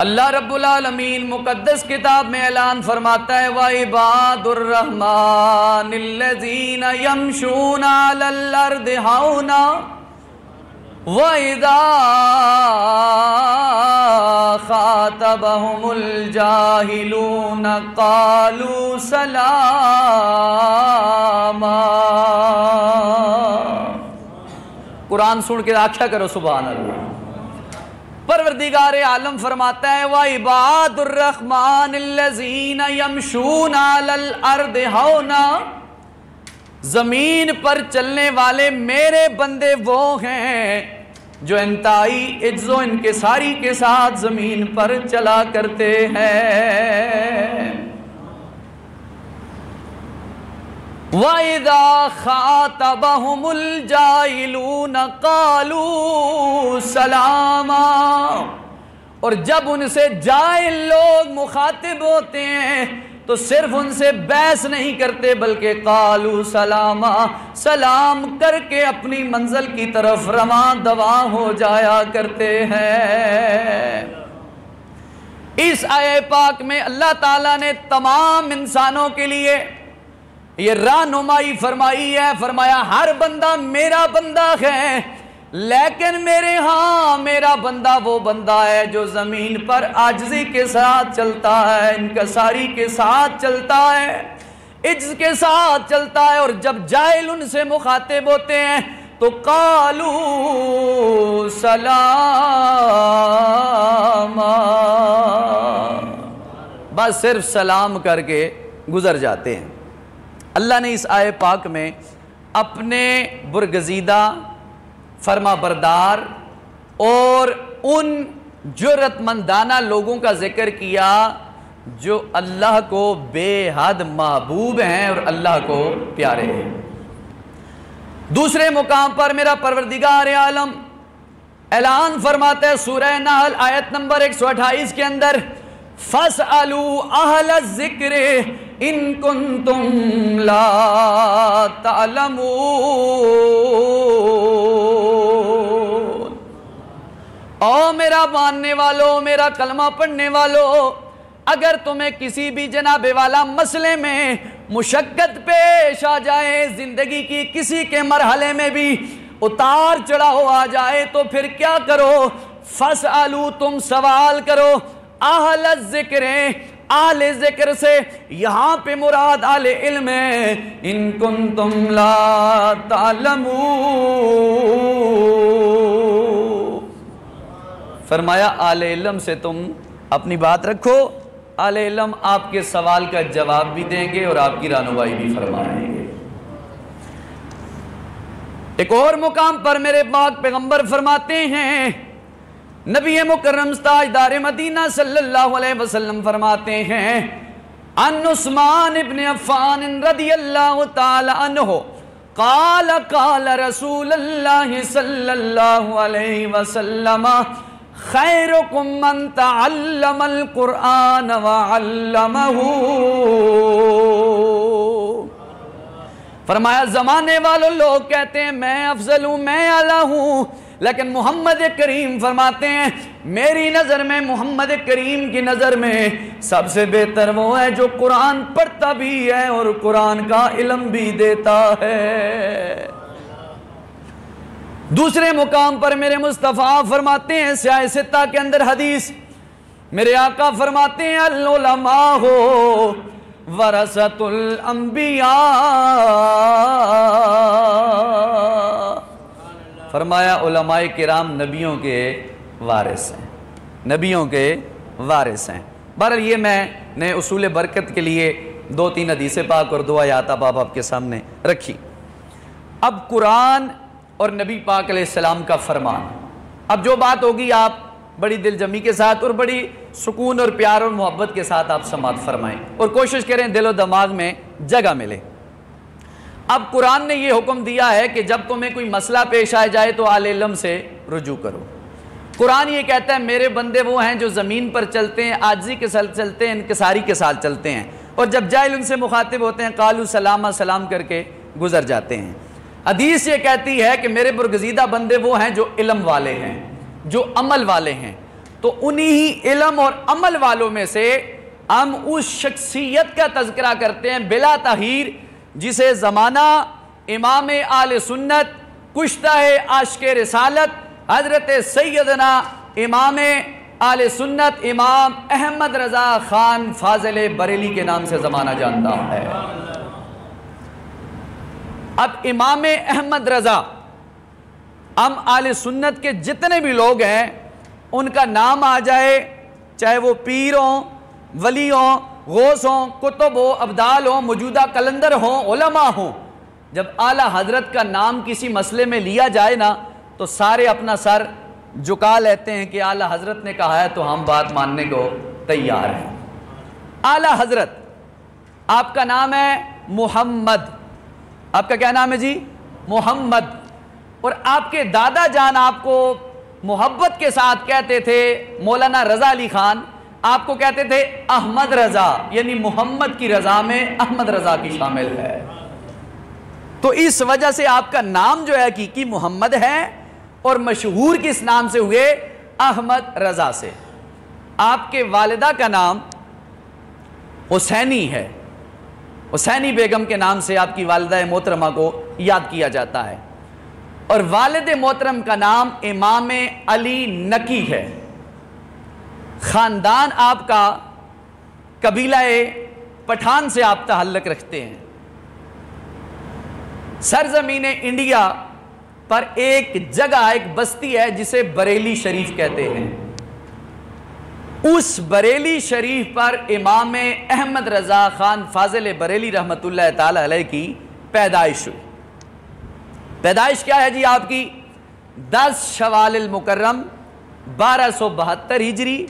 اللہ رب العالمین مقدس کتاب میں اعلان فرماتا ہے وَعِبَادُ الرَّحْمَنِ الَّذِينَ يَمْشُونَ عَلَى الْأَرْضِ هَوْنًا وَإِذَا خَاطَبَهُمُ الْجَاهِلُونَ قَالُوا سَلَامًا۔ قرآن سن کے آکھیا کرو سبحان اللہ۔ پروردگار عالم فرماتا ہے وَعِبَادُ الرَّحْمَنِ الَّذِينَ يَمْشُونَ عَلَى الْأَرْضِ هَوْنًا، زمین پر چلنے والے میرے بندے وہ ہیں جو انتہائی عجز و انکساری کے ساتھ زمین پر چلا کرتے ہیں۔ وَإِذَا خَاطَبَهُمُ الْجَاهِلُونَ قَالُوا سَلَامًا، اور جب ان سے جاہل لوگ مخاطب ہوتے ہیں تو صرف ان سے بحث نہیں کرتے بلکہ قالوا سلاما، سلام کر کے اپنی منزل کی طرف رواں دواں ہو جایا کرتے ہیں۔ اس آیے پاک میں اللہ تعالیٰ نے تمام انسانوں کے لیے یہ رہنمائی فرمائی ہے، فرمایا ہر بندہ میرا بندہ ہے، لیکن میرے ہاں میرا بندہ وہ بندہ ہے جو زمین پر عاجزی کے ساتھ چلتا ہے، انکساری کے ساتھ چلتا ہے، عجز کے ساتھ چلتا ہے، اور جب جاہل ان سے مخاطب ہوتے ہیں تو قالوا سلاما، بس صرف سلام کر کے گزر جاتے ہیں۔ اللہ نے اس آیے پاک میں اپنے برگزیدہ، فرما بردار اور ان جرأت مندانہ لوگوں کا ذکر کیا جو اللہ کو بے حد محبوب ہیں اور اللہ کو پیارے ہیں۔ دوسرے مقام پر میرا پروردگار عالم اعلان فرماتا ہے سورہ نحل آیت نمبر 128 کے اندر فَاسْأَلُوا أَهْلَ الذِّكْرِ إِن كُنتُمْ لَا تَعْلَمُونَ۔ او میرا ماننے والو، میرا کلمہ پڑھنے والو، اگر تمہیں کسی بھی جناب والا مسئلے میں مشقت پیش آ جائے، زندگی کی کسی کے مرحلے میں بھی اتار چڑھاؤ آ جائے تو پھر کیا کرو؟ فَاسْأَلُوا، تم سوال کرو، اہل الذکر، اہل ذکر سے، یہاں پہ مراد اہل علم ہے، ان کنتم لا تعلمون، فرمایا اہل علم سے تم اپنی بات رکھو، اہل علم آپ کے سوال کا جواب بھی دیں گے اور آپ کی رہنمائی بھی فرمائیں گے۔ ایک اور مقام پر میرے پاک پیغمبر فرماتے ہیں، نبی مکرم تاجدار مدینہ صلی اللہ علیہ وسلم فرماتے ہیں ان عثمان ابن عفان رضی اللہ تعالی عنہ قال قال رسول اللہ صلی اللہ علیہ وسلم خیرکم من تعلم القرآن وعلمہ، فرمایا زمانے والوں لوگ کہتے ہیں میں افضل ہوں، میں اعلیٰ ہوں، لیکن محمد کریم فرماتے ہیں میری نظر میں، محمد کریم کی نظر میں سب سے بہتر وہ ہے جو قرآن پڑھتا بھی ہے اور قرآن کا علم بھی دیتا ہے۔ دوسرے مقام پر میرے مصطفیٰ فرماتے ہیں سیاہ ستہ کے اندر حدیث، میرے آقا فرماتے ہیں العلماء ورثۃ الانبیاء، فرمایا علماء کرام نبیوں کے وارث ہیں، نبیوں کے وارث ہیں۔ بہرحال یہ میں نے اصول برکت کے لیے 2-3 حدیث پاک اور 2 آیات آپ کے سامنے رکھی۔ اب قرآن اور نبی پاک علیہ السلام کا فرمان، اب جو بات ہوگی آپ بڑی دل جمی کے ساتھ اور بڑی سکون اور پیار اور محبت کے ساتھ آپ سماعت فرمائیں اور کوشش کریں دل و دماغ میں جگہ ملے۔ اب قرآن نے یہ حکم دیا ہے کہ جب تمہیں کوئی مسئلہ پیش آ جائے تو اہل علم سے رجوع کرو۔ قرآن یہ کہتا ہے میرے بندے وہ ہیں جو زمین پر چلتے ہیں، عاجزی کے ساتھ چلتے ہیں، انکساری کے ساتھ چلتے ہیں، اور جب جاہل ان سے مخاطب ہوتے ہیں قالوا سلاما، سلام کر کے گزر جاتے ہیں۔ حدیث یہ کہتی ہے کہ میرے برگزیدہ بندے وہ ہیں جو علم والے ہیں، جو عمل والے ہیں۔ تو انہی علم اور عمل والوں میں سے ہم اس شخصیت کا تذکرہ کرتے ہیں بلا تحیر جسے زمانہ امام آل سنت کشتہ عاشق رسالت حضرت سیدنا امام آل سنت امام احمد رضا خان فاضل بریلی کے نام سے زمانہ جانتا ہے۔ اب امام احمد رضا ہم آل سنت کے جتنے بھی لوگ ہیں ان کا نام آ جائے، چاہے وہ پیر ہوں، ولی ہوں، غوث ہوں، کتب ہوں، ابدال ہوں، موجودہ کلندر ہوں، علماء ہوں، جب اعلیٰ حضرت کا نام کسی مسئلے میں لیا جائے نا تو سارے اپنا سر جھکا لیتے ہیں کہ اعلیٰ حضرت نے کہا ہے تو ہم بات ماننے کو تیار ہیں۔ اعلیٰ حضرت آپ کا نام ہے محمد، آپ کا کیا نام ہے جی؟ محمد، اور آپ کے دادا جان آپ کو محبت کے ساتھ کہتے تھے مولانا رضا علی خان، آپ کو کہتے تھے احمد رضا، یعنی محمد کی رضا میں احمد رضا کی شامل ہے، تو اس وجہ سے آپ کا نام جو ہے حقیقی محمد ہے اور مشہور کس نام سے ہوئے؟ احمد رضا سے۔ آپ کے والدہ کا نام حسینی ہے، حسینی بیگم کے نام سے آپ کی والدہ محترمہ کو یاد کیا جاتا ہے، اور والد محترم کا نام امام علی نقی ہے۔ خاندان آپ کا قبیلہ پٹھان سے آپ تعلق رکھتے ہیں۔ سرزمین انڈیا پر ایک جگہ ایک بستی ہے جسے بریلی شریف کہتے ہیں، اس بریلی شریف پر امام احمد رضا خان فاضل بریلی رحمۃ اللہ تعالی علیہ کی پیدائش ہوئی۔ پیدائش کیا ہے جی آپ کی؟ 10 شوال المکرم 1272 ہجری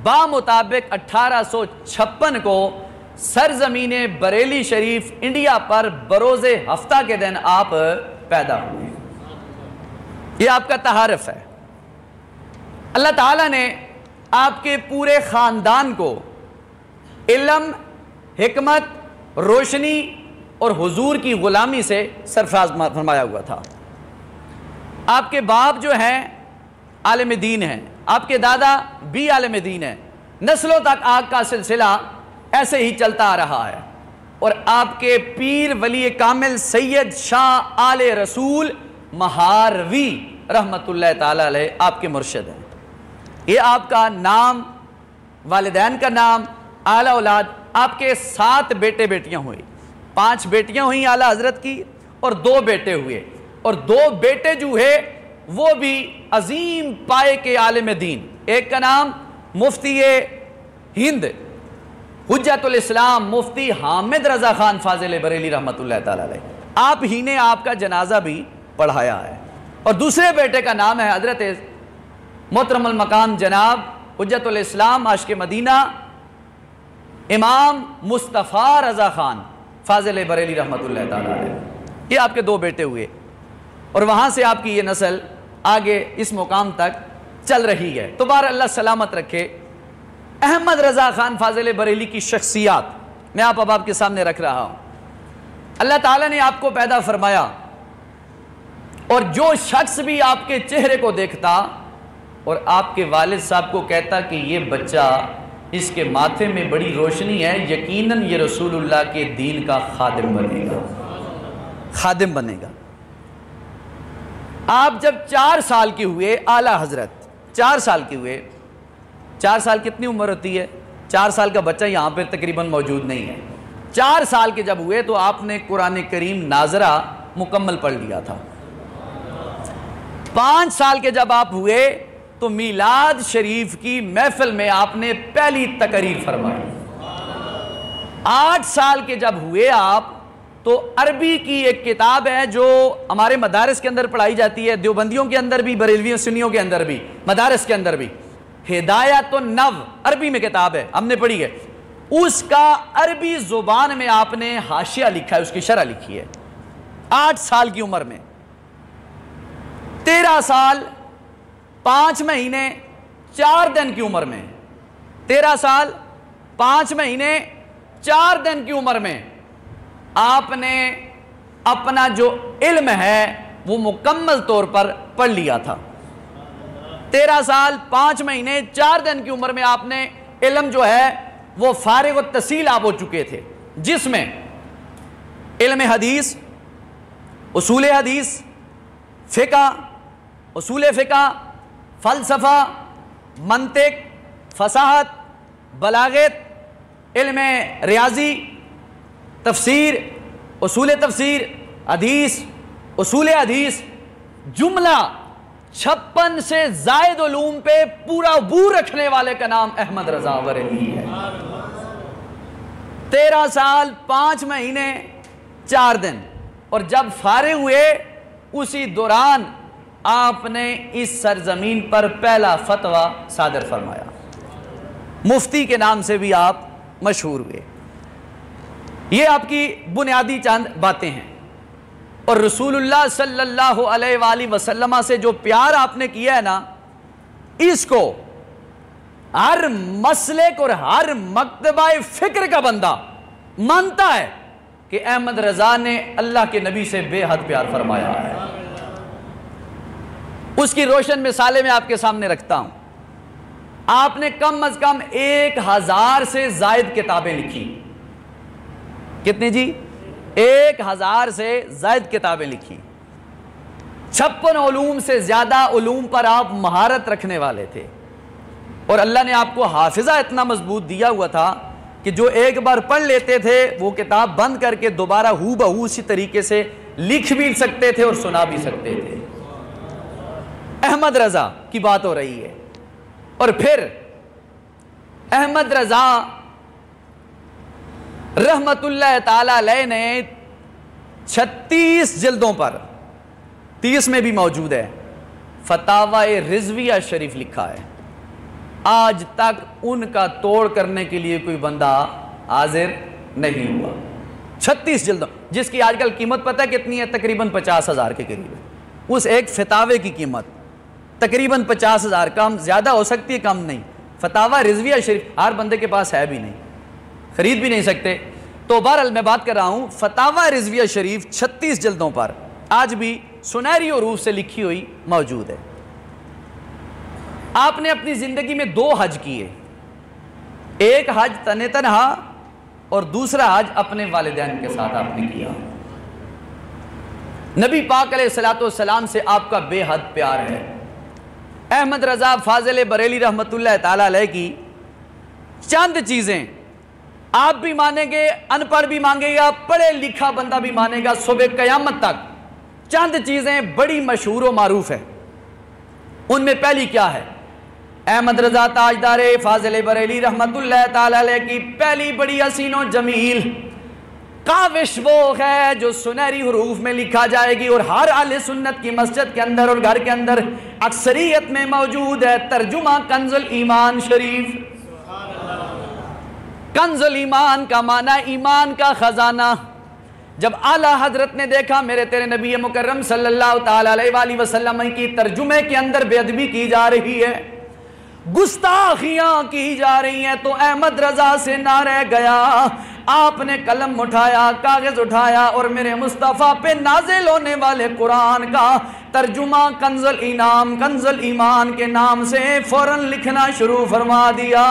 بامطابق 1856 کو سرزمین بریلی شریف انڈیا پر بروز ہفتہ کے دن آپ پیدا ہوئے۔ یہ آپ کا تعارف ہے۔ اللہ تعالیٰ نے آپ کے پورے خاندان کو علم، حکمت، روشنی اور حضور کی غلامی سے سرفراز فرمایا ہوا تھا۔ آپ کے باپ جو ہیں عالم دین ہیں، آپ کے دادا بھی عالم دین ہیں، نسلوں تک آگ کا سلسلہ ایسے ہی چلتا آ رہا ہے، اور آپ کے پیر ولی کامل سید شاہ آل رسول مہاروی رحمت اللہ تعالی علیہ آپ کے مرشد ہیں۔ یہ آپ کا نام، والدین کا نام، اعلیٰ اولاد، آپ کے 7 بیٹے بیٹیاں ہوئی، 5 بیٹیاں ہوئیں اعلیٰ حضرت کی اور 2 بیٹے ہوئے، اور 2 بیٹے جو ہے وہ بھی عظیم پائے کے عالم دین۔ ایک کا نام مفتی ہند حجت الاسلام مفتی حامد رضا خان فاضل بریلی رحمت اللہ تعالی علیہ، آپ ہی نے آپ کا جنازہ بھی پڑھایا ہے، اور دوسرے بیٹے کا نام ہے حضرت محترم المقام جناب حجت الاسلام عاشق مدینہ امام مصطفیٰ رضا خان فاضل بریلی رحمت اللہ تعالی علیہ۔ یہ آپ کے 2 بیٹے ہوئے، اور وہاں سے آپ کی یہ نسل آگے اس مقام تک چل رہی ہے۔ تو بہر اللہ سلامت رکھے۔ احمد رضا خان فاضل بریلی کی شخصیات میں اب آپ کے سامنے رکھ رہا ہوں۔ اللہ تعالیٰ نے آپ کو پیدا فرمایا، اور جو شخص بھی آپ کے چہرے کو دیکھتا اور آپ کے والد صاحب کو کہتا کہ یہ بچہ، اس کے ماتھے میں بڑی روشنی ہے، یقیناً یہ رسول اللہ کے دین کا خادم بنے گا، خادم بنے گا۔ آپ جب 4 سال کے ہوئے اعلیٰ حضرت 4 سال کے ہوئے، 4 سال کتنی عمر ہوتی ہے؟ 4 سال کا بچہ یہاں پر تقریباً موجود نہیں ہے۔ 4 سال کے جب ہوئے تو آپ نے قرآن کریم ناظرہ مکمل پڑھ لیا تھا۔ 5 سال کے جب آپ ہوئے تو میلاد شریف کی محفل میں آپ نے پہلی تقریر فرمائی۔ 8 سال کے جب ہوئے آپ تو عربی کی ایک کتاب ہے جو ہمارے مدارس کے اندر پڑھائی جاتی ہے، دیوبندیوں کے اندر بھی، بریلویوں سنیوں کے اندر بھی، مدارس کے اندر بھی، ہدایت النو عربی میں کتاب ہے، ہم نے پڑھی ہے، اس کا عربی زبان میں آپ نے حاشیہ لکھا ہے، اس کی شرح لکھی ہے 8 سال کی عمر میں۔ 13 سال 5 مہینے 4 دن کی عمر میں، 13 سال 5 مہینے 4 دن کی عمر میں آپ نے اپنا جو علم ہے وہ مکمل طور پر پڑھ لیا تھا۔ 13 سال 5 مہینے 4 دن کی عمر میں آپ نے علم جو ہے وہ فارغ التحصیل آپ ہو چکے تھے، جس میں علم حدیث، اصول حدیث، فقہ، اصول فقہ، فلسفہ، منطق، فصاحت، بلاغت، علم ریاضی، تفسیر، اصول تفسیر، حدیث، اصول حدیث، جملہ 56 سے زائد علوم پہ پورا عبور رکھنے والے کا نام احمد رضا بریلوی ہے۔ 13 سال 5 مہینے 4 دن، اور جب فارغ ہوئے اسی دوران آپ نے اس سرزمین پر پہلا فتویٰ صادر فرمایا، مفتی کے نام سے بھی آپ مشہور ہوئے۔ یہ آپ کی بنیادی چند باتیں ہیں، اور رسول اللہ صلی اللہ علیہ وآلہ وسلم سے جو پیار آپ نے کیا ہے نا، اس کو ہر مسلک اور ہر مکتبہ فکر کا بندہ مانتا ہے کہ احمد رضا نے اللہ کے نبی سے بے حد پیار فرمایا ہے۔ اس کی روشن مثالیں میں آپ کے سامنے رکھتا ہوں۔ آپ نے کم از کم 1000 سے زائد کتابیں لکھی۔ کتنی جی؟ 1000 سے زائد کتابیں لکھی۔ 56 علوم سے زیادہ علوم پر آپ مہارت رکھنے والے تھے، اور اللہ نے آپ کو حافظہ اتنا مضبوط دیا ہوا تھا کہ جو ایک بار پڑھ لیتے تھے وہ کتاب بند کر کے دوبارہ ہو بہو اسی طریقے سے لکھ بھی سکتے تھے اور سنا بھی سکتے تھے۔ احمد رضا کی بات ہو رہی ہے، اور پھر احمد رضا رحمت اللہ تعالی علیہ نے 36 جلدوں پر، 30 میں بھی موجود ہے، فتاوی رضویہ شریف لکھا ہے۔ آج تک ان کا توڑ کرنے کے لیے کوئی بندہ حاضر نہیں ہوا۔ 36 جلدوں، جس کی آج کل قیمت پتہ کتنی ہے؟ تقریباً 50,000 کے قریب ہے۔ اس ایک فتاوے کی قیمت تقریباً 50,000، کم زیادہ ہو سکتی ہے، کم نہیں۔ فتاوی رضویہ شریف ہر بندے کے پاس ہے بھی نہیں، خرید بھی نہیں سکتے۔ تو بہرحال میں بات کر رہا ہوں فتاوی رضویہ شریف 36 جلدوں پر آج بھی سنہری حروف سے لکھی ہوئی موجود ہے۔ آپ نے اپنی زندگی میں 2 حج کیے، ایک حج تنہا اور دوسرا حج اپنے والدین کے ساتھ آپ نے کیا۔ نبی پاک علیہ الصلوۃ والسلام سے آپ کا بے حد پیار ہے۔ احمد رضا فاضل بریلی رحمت اللہ تعالی علیہ کی چند چیزیں آپ بھی مانیں گے، ان پڑھ بھی مانگے گا، پڑھے لکھا بندہ بھی مانے گا، صبح قیامت تک چند چیزیں بڑی مشہور و معروف ہیں۔ ان میں پہلی کیا ہے؟ احمد رضا تاجدار فاضل بریلی رحمت اللہ تعالی علیہ کی پہلی بڑی حسین و جمیل کاوش وہ ہے جو سنہری حروف میں لکھا جائے گی، اور ہر اہل سنت کی مسجد کے اندر اور گھر کے اندر اکثریت میں موجود ہے، ترجمہ کنز الایمان شریف۔ کنز الایمان کا معنی ایمان کا خزانہ۔ جب اعلیٰ حضرت نے دیکھا میرے تیرے نبی مکرم صلی اللہ تعالی علیہ وآلہ وسلم کی ترجمے کے اندر بے ادبی کی جا رہی ہے، گستاخیاں کی جا رہی ہیں، تو احمد رضا سے نہ رہ گیا۔ آپ نے قلم اٹھایا، کاغذ اٹھایا، اور میرے مصطفیٰ پہ نازل ہونے والے قرآن کا ترجمہ کنز الانام، کنز الایمان کے نام سے فوراً لکھنا شروع فرما دیا۔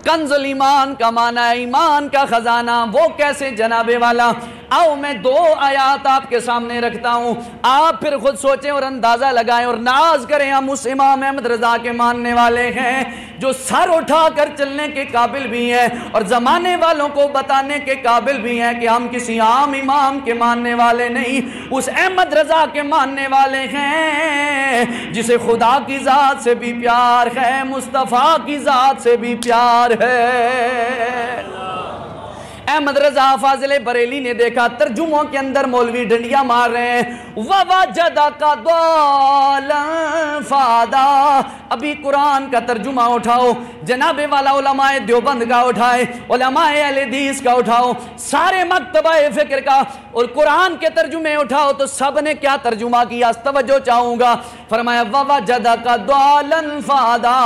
کنز الایمان کا معنی ہے ایمان کا خزانہ۔ وہ کیسے جناب والا؟ آؤ میں 2 آیات آپ کے سامنے رکھتا ہوں، آپ پھر خود سوچیں اور اندازہ لگائیں اور ناز کریں ہم اس امام احمد رضا کے ماننے والے ہیں جو سر اٹھا کر چلنے کے قابل بھی ہیں اور زمانے والوں کو بتانے کے قابل بھی ہیں کہ ہم کسی عام امام کے ماننے والے نہیں، اس احمد رضا کے ماننے والے ہیں جسے خدا کی ذات سے بھی پیار ہے، مصطفیٰ کی ذات سے بھی پیار ہے۔ احمد رضا فاضل بریلی نے دیکھا ترجموں کے اندر مولوی ڈنڈیاں مار رہے ہیں، وَوَجَدَكَ ضَالًا فَهَدَىٰ۔ ابھی قرآن کا ترجمہ اٹھاؤ، جناب والا علماء دیوبند کا اٹھائے، علماء اہل حدیث کا اٹھاؤ، سارے مکتبہ فکر کا، اور قرآن کے ترجمے اٹھاؤ تو سب نے کیا ترجمہ کیا؟ توجہ چاہوں گا، فرمایا وَوَجَدَكَ ضَالًا فَهَدَىٰ،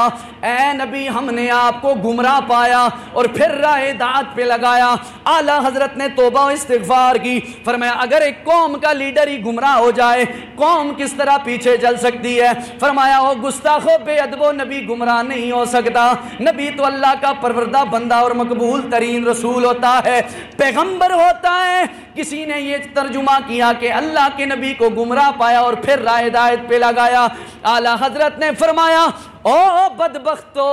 اے نبی ہم نے آپ کو گمراہ پایا اور پھر راہ ہدایت پہ لگایا۔ اعلیٰ حضرت نے توبہ و استغفار کی، فرمایا اگر ایک قوم کا لیڈر ہی گمراہ ہو جائے قوم کس طرح پیچھے چل سکتی ہے؟ فرمایا او گستاخو بے ادبو، نبی گمراہ نہیں ہو سکتا، نبی تو اللہ کا پروردہ بندہ اور مقبول ترین رسول ہوتا ہے، پیغمبر ہوتا ہے۔ کسی نے یہ ترجمہ کیا کہ اللہ کے نبی کو گمراہ پایا اور پھر راہ ہدایت پہ لگایا۔ اعلیٰ حضرت نے فرمایا او بدبختو،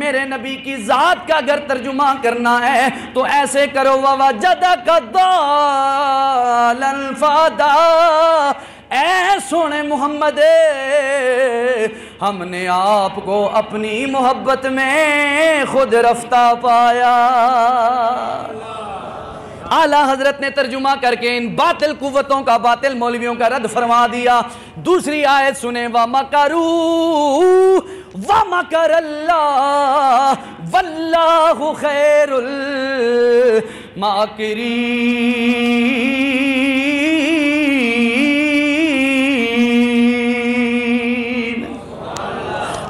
میرے نبی کی ذات کا اگر ترجمہ کرنا ہے تو ایسے کرو وَوَجَدَكَ ضَالًا فَهَدَىٰ، اے سونے محمد ہم نے آپ کو اپنی محبت میں خود رفتہ پایا۔ اعلیٰ حضرت نے ترجمہ کر کے ان باطل قوتوں کا، باطل مولویوں کا رد فرما دیا۔ دوسری آیت سنیں، وَمَكَرُوا وَمَكَرَ اللَّهُ وَاللَّهُ خَيْرُ الْمَاكِرِينَ۔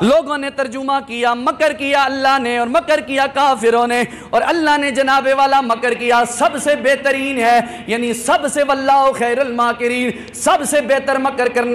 لوگوں نے ترجمہ کیا مکر کیا اللہ نے اور مکر کیا کافروں نے، اور اللہ نے جناب والا مکر کیا سب سے بہترین ہے، یعنی سب سے واللہ خیر الماکرین، سب سے بہتر مکر کرنے